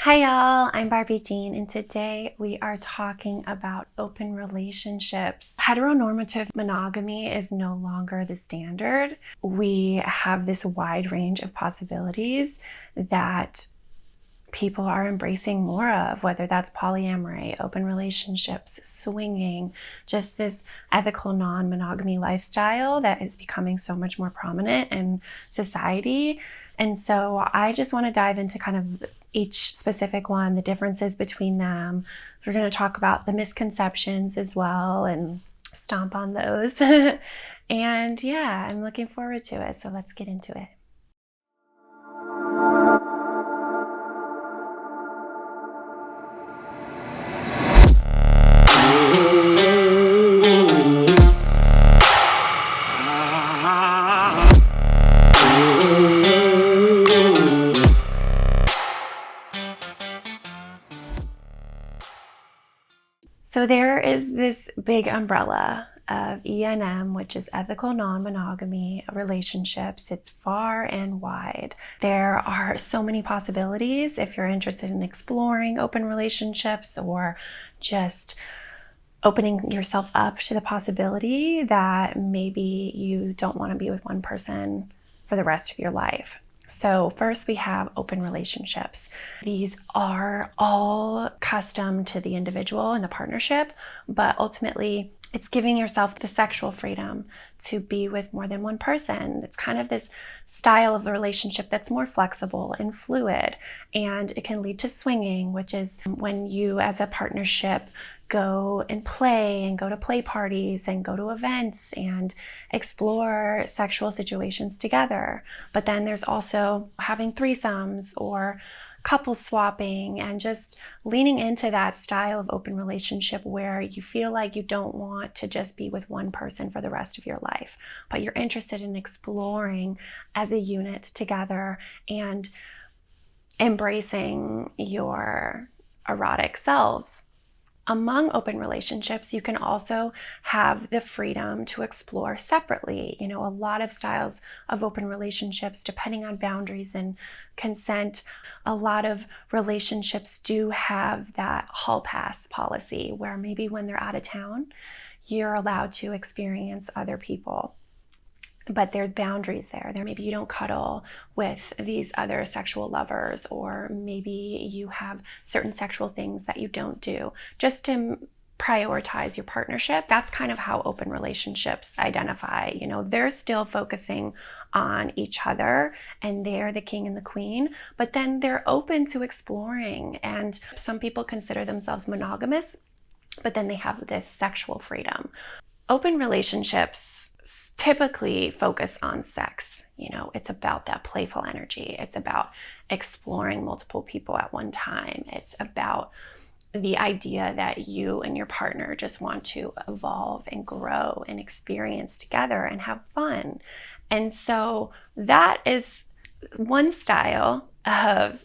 Hi y'all, I'm Barbie Jean, and today we are talking about open relationships. Heteronormative monogamy is no longer the standard. We have this wide range of possibilities that people are embracing more of, whether that's polyamory, open relationships, swinging, just this ethical non-monogamy lifestyle that is becoming so much more prominent in society. And so I just want to dive into kind of each specific one, the differences between them. We're going to talk about the misconceptions as well and stomp on those. And yeah, I'm looking forward to it. So let's get into it. So there is this big umbrella of ENM, which is ethical non-monogamy relationships. It's far and wide. There are so many possibilities if you're interested in exploring open relationships or just opening yourself up to the possibility that maybe you don't want to be with one person for the rest of your life. So first we have open relationships. These are all custom to the individual and the partnership, but ultimately it's giving yourself the sexual freedom to be with more than one person. It's kind of this style of a relationship that's more flexible and fluid, and it can lead to swinging, which is when you as a partnership go and play and go to play parties and go to events and explore sexual situations together. But then there's also having threesomes or couple swapping and just leaning into that style of open relationship where you feel like you don't want to just be with one person for the rest of your life, but you're interested in exploring as a unit together and embracing your erotic selves. Among open relationships, you can also have the freedom to explore separately. A lot of styles of open relationships, depending on boundaries and consent, a lot of relationships do have that hall pass policy where maybe when they're out of town, you're allowed to experience other people. But there's boundaries there. Maybe you don't cuddle with these other sexual lovers, or maybe you have certain sexual things that you don't do just to prioritize your partnership. That's kind of how open relationships identify. They're still focusing on each other and they're the king and the queen, but then they're open to exploring. And some people consider themselves monogamous, but then they have this sexual freedom. Open relationships typically focus on sex. It's about that playful energy. It's about exploring multiple people at one time. It's about the idea that you and your partner just want to evolve and grow and experience together and have fun. And so that is one style of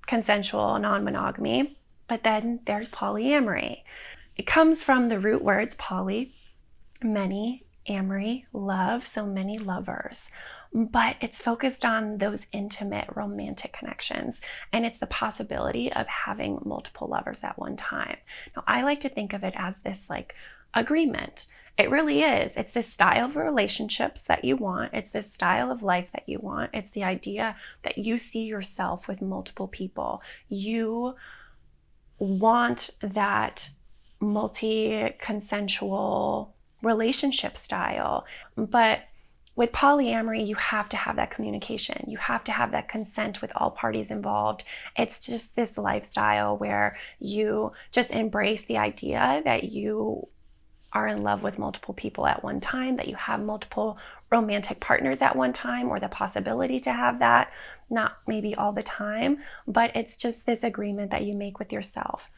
consensual non-monogamy. But then there's polyamory. It comes from the root words poly, many, amory, love, so many lovers. But it's focused on those intimate romantic connections, and it's the possibility of having multiple lovers at one time. Now, I like to think of it as this agreement. It really is. It's this style of relationships that you want. It's this style of life that you want. It's the idea that you see yourself with multiple people. You want that multi-consensual relationship style. But with polyamory, you have to have that communication. You have to have that consent with all parties involved. It's just this lifestyle where you just embrace the idea that you are in love with multiple people at one time, that you have multiple romantic partners at one time, or the possibility to have that, not maybe all the time, but it's just this agreement that you make with yourself.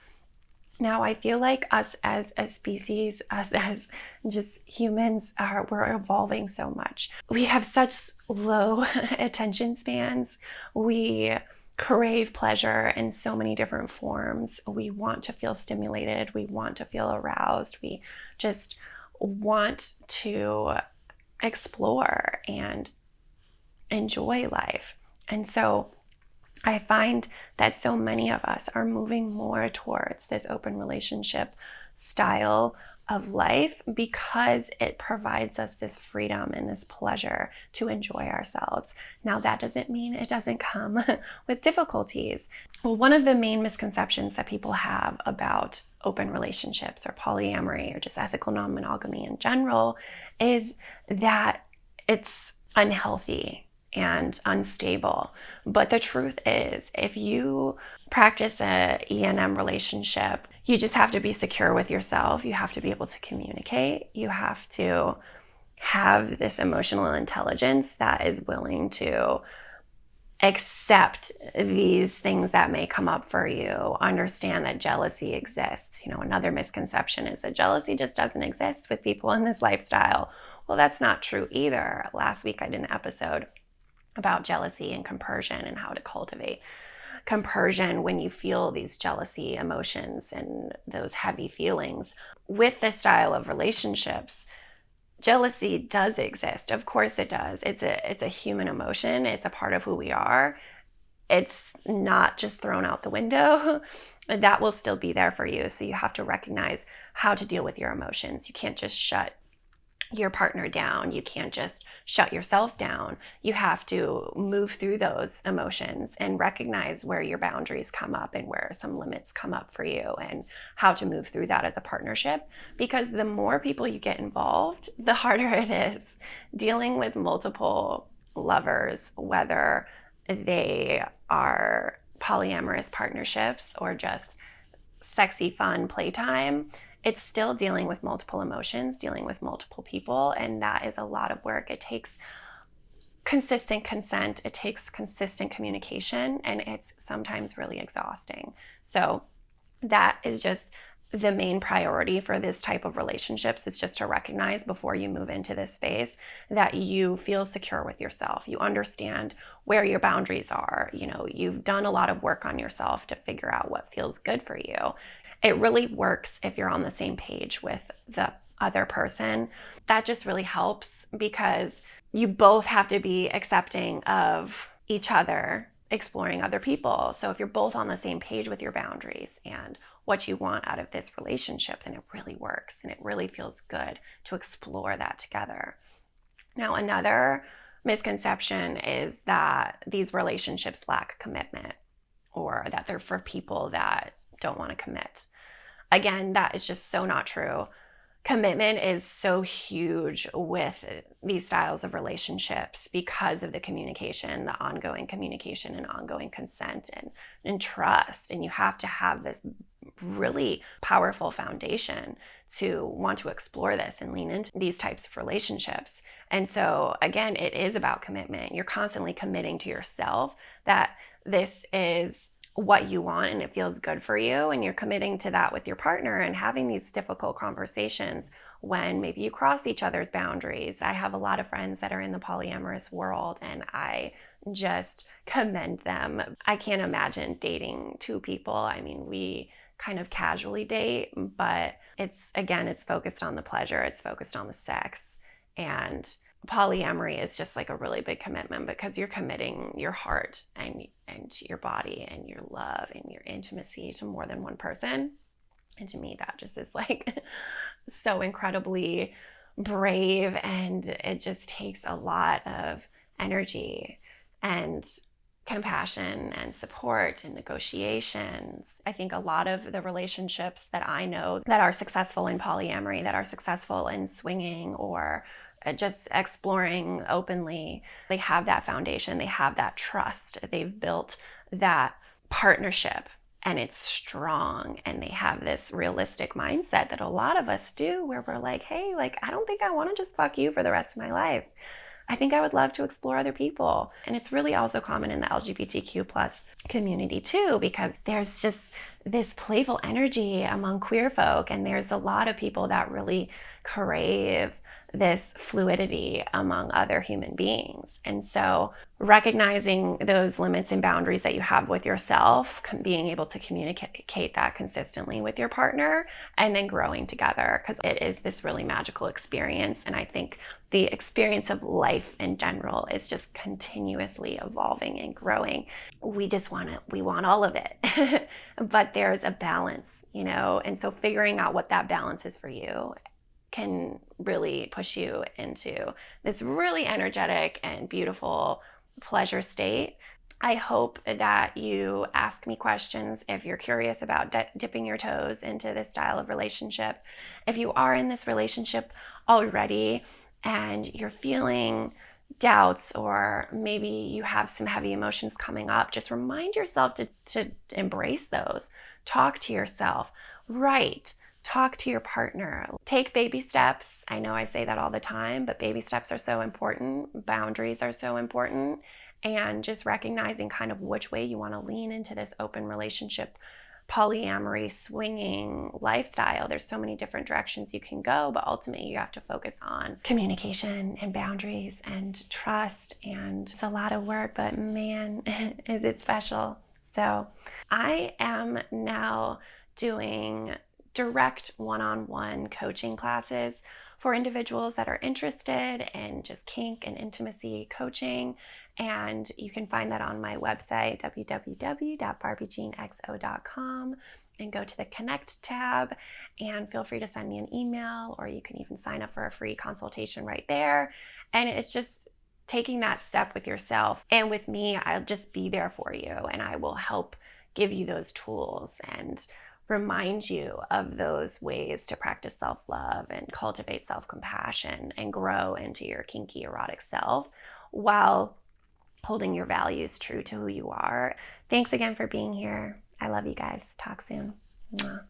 Now, I feel like us as a species, us as just humans, we're evolving so much. We have such low attention spans. We crave pleasure in so many different forms. We want to feel stimulated. We want to feel aroused. We just want to explore and enjoy life. And so I find that so many of us are moving more towards this open relationship style of life because it provides us this freedom and this pleasure to enjoy ourselves. Now, that doesn't mean it doesn't come with difficulties. Well, one of the main misconceptions that people have about open relationships or polyamory or just ethical non-monogamy in general is that it's unhealthy and unstable. But the truth is, if you practice a E&M relationship, you just have to be secure with yourself. You have to be able to communicate. You have to have this emotional intelligence that is willing to accept these things that may come up for you. Understand that jealousy exists. Another misconception is that jealousy just doesn't exist with people in this lifestyle. Well, that's not true either. Last week I did an episode about jealousy and compersion and how to cultivate compersion when you feel these jealousy emotions and those heavy feelings. With this style of relationships, jealousy does exist. Of course it does. It's a human emotion. It's a part of who we are. It's not just thrown out the window. That will still be there for you. So you have to recognize how to deal with your emotions. You can't just shut your partner down. You can't just shut yourself down. You have to move through those emotions and recognize where your boundaries come up and where some limits come up for you and how to move through that as a partnership. Because the more people you get involved, the harder it is dealing with multiple lovers, whether they are polyamorous partnerships or just sexy, fun playtime. It's still dealing with multiple emotions, dealing with multiple people, and that is a lot of work. It takes consistent consent, it takes consistent communication, and it's sometimes really exhausting. So that is just the main priority for this type of relationships. It's just to recognize before you move into this space that you feel secure with yourself. You understand where your boundaries are. You've done a lot of work on yourself to figure out what feels good for you. It really works if you're on the same page with the other person. That just really helps because you both have to be accepting of each other, exploring other people. So if you're both on the same page with your boundaries and what you want out of this relationship, then it really works and it really feels good to explore that together. Now, another misconception is that these relationships lack commitment or that they're for people that don't want to commit. Again, that is just so not true. Commitment is so huge with these styles of relationships because of the communication, the ongoing communication and ongoing consent and trust. And you have to have this really powerful foundation to want to explore this and lean into these types of relationships. And so again, it is about commitment. You're constantly committing to yourself that this is what you want and it feels good for you, and you're committing to that with your partner and having these difficult conversations when maybe you cross each other's boundaries. I have a lot of friends that are in the polyamorous world and I just commend them. I can't imagine dating two people. I mean, we kind of casually date, but it's focused on the pleasure, it's focused on the sex. And polyamory is just like a really big commitment because you're committing your heart and your body and your love and your intimacy to more than one person. And to me, that just is like so incredibly brave, and it just takes a lot of energy and compassion and support and negotiations. I think a lot of the relationships that I know that are successful in polyamory, that are successful in swinging or just exploring openly, they have that foundation, they have that trust, they've built that partnership and it's strong, and they have this realistic mindset that a lot of us do where we're like, hey, like, I don't think I want to just fuck you for the rest of my life. I think I would love to explore other people. And it's really also common in the LGBTQ plus community too, because there's just this playful energy among queer folk, and there's a lot of people that really crave this fluidity among other human beings. And so recognizing those limits and boundaries that you have with yourself, being able to communicate that consistently with your partner, and then growing together, because it is this really magical experience. And I think the experience of life in general is just continuously evolving and growing. We want all of it, but there's a balance, and so figuring out what that balance is for you can really push you into this really energetic and beautiful pleasure state. I hope that you ask me questions if you're curious about dipping your toes into this style of relationship. If you are in this relationship already and you're feeling doubts, or maybe you have some heavy emotions coming up, just remind yourself to embrace those. Talk to yourself. Write. Talk to your partner. Take baby steps. I know I say that all the time, but baby steps are so important. Boundaries are so important. And just recognizing kind of which way you want to lean into this open relationship, polyamory, swinging lifestyle. There's so many different directions you can go, but ultimately you have to focus on communication and boundaries and trust. And it's a lot of work, but man, is it special. So I am now doing direct one-on-one coaching classes for individuals that are interested in just kink and intimacy coaching. And you can find that on my website, www.barbiejeanxo.com, and go to the Connect tab, and feel free to send me an email, or you can even sign up for a free consultation right there. And it's just taking that step with yourself. And with me, I'll just be there for you, and I will help give you those tools and remind you of those ways to practice self-love and cultivate self-compassion and grow into your kinky erotic self while holding your values true to who you are. Thanks again for being here. I love you guys. Talk soon. Mwah.